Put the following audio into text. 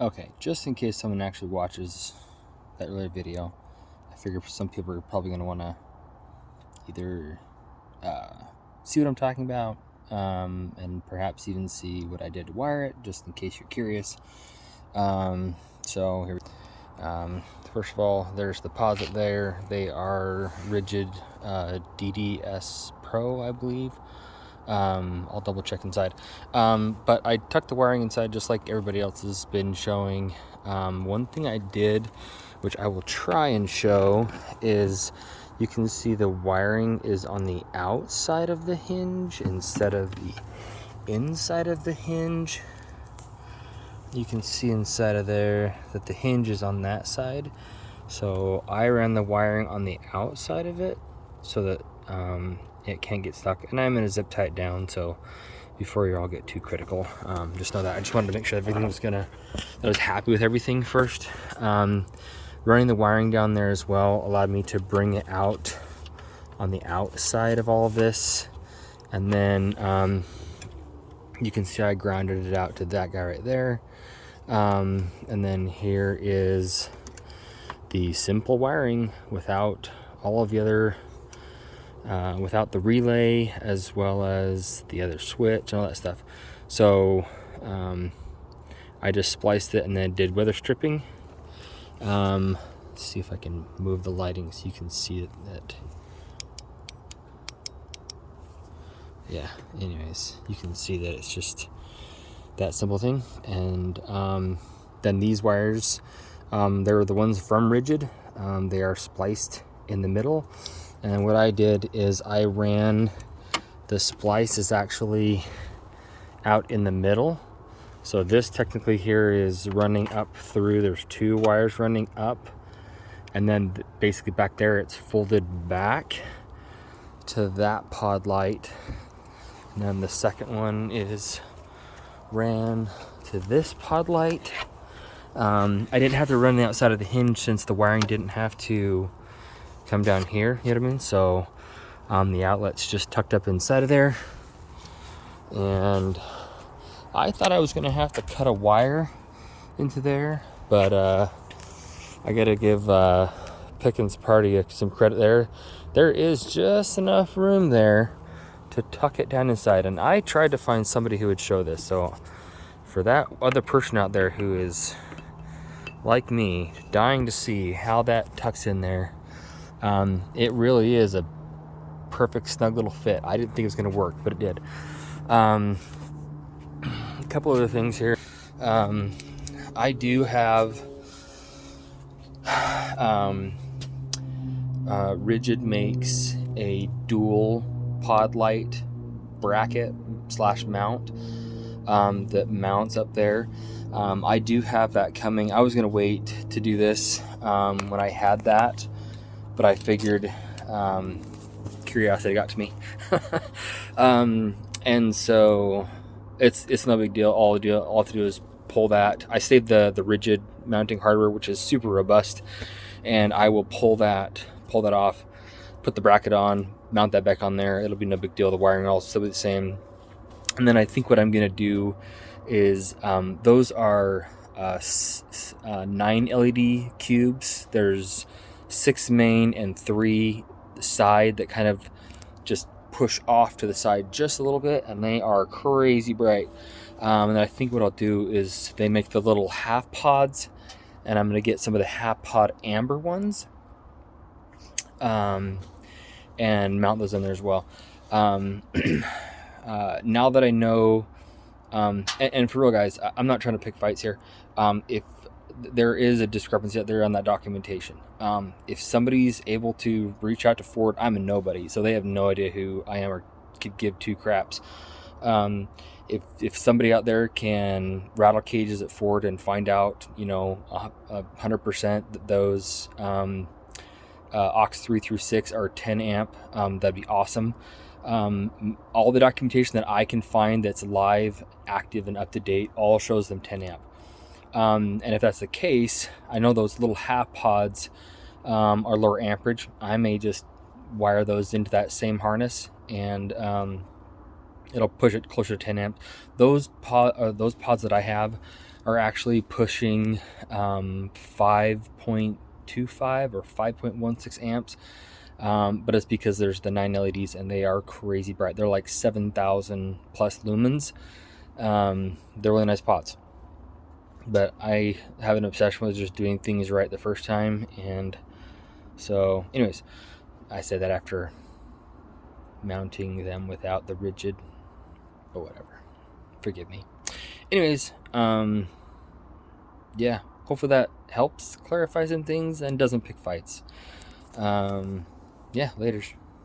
Okay, just in case someone actually watches that earlier video, I figure some people are probably going to want to either see what I'm talking about, and perhaps even see what I did to wire it, just in case you're curious. So here, first of all, there's the pods up there. They are rigid DDS Pro, I believe. I'll double check inside. But I tucked the wiring inside just like everybody else has been showing. One thing I did, which I will try and show, is you can see the wiring is on the outside of the hinge instead of the inside of the hinge. You can see inside of there that the hinge is on that side. So I ran the wiring on the outside of it so that it can't get stuck. And I'm going to zip tie it down, so before you all get too critical, just know that. I just wanted to make sure everything was that I was happy with everything first. Running the wiring down there as well allowed me to bring it out on the outside of all of this. And then you can see I grounded it out to that guy right there. And then here is the simple wiring without all of the other, without the relay, as well as the other switch and all that stuff. So I just spliced it and then did weather stripping. Let's see if I can move the lighting so you can see it. Yeah, anyways, you can see that it's just that simple thing. And then these wires, they're the ones from Rigid. They are spliced in the middle. And what I did is I ran the splice is actually out in the middle. So this technically here is running up through, there's two wires running up, and then basically back there it's folded back to that pod light. And then the second one is ran to this pod light. I didn't have to run the outside of the hinge since the wiring didn't have to come down here, you know what I mean? So the outlet's just tucked up inside of there. And I thought I was gonna have to cut a wire into there, but I gotta give Pickens Party some credit there. There is just enough room there to tuck it down inside, and I tried to find somebody who would show this. So for that other person out there who is like me, dying to see how that tucks in there, it really is a perfect snug little fit. I didn't think it was going to work, but it did. A couple other things here. I do have Rigid makes a dual pod light bracket / mount that mounts up there. I do have that coming. I was going to wait to do this when I had that, but I figured curiosity got to me. And so it's no big deal. All I have to do is pull that. I saved the Rigid mounting hardware, which is super robust, and I will pull that off, put the bracket on, mount that back on there. It'll be no big deal. The wiring will also still be the same. And then I think what I'm going to do is those are 9 LED cubes. There's 6 main and 3 side that kind of just push off to the side just a little bit, and they are crazy bright. And I think what I'll do is they make the little half pods, and I'm going to get some of the half pod amber ones and mount those in there as well. Now that I know, and for real guys, I'm not trying to pick fights here. If there is a discrepancy out there on that documentation, if somebody's able to reach out to Ford, I'm a nobody, so they have no idea who I am or could give two craps. If somebody out there can rattle cages at Ford and find out, 100% that those aux 3 through 6 are 10 amp, that'd be awesome. All the documentation that I can find that's live, active, and up to date all shows them 10 amp. And if that's the case, I know those little half pods are lower amperage. I may just wire those into that same harness, and it'll push it closer to 10 amp. Those pods that I have, are actually pushing 5.25 or 5.16 amps. But it's because there's the 9 LEDs and they are crazy bright. They're like 7,000 plus lumens. They're really nice pots. But I have an obsession with just doing things right the first time. And so, anyways, I said that after mounting them without the rigid, but whatever. Forgive me. Anyways, yeah, hopefully that helps clarify some things and doesn't pick fights. Yeah, laters.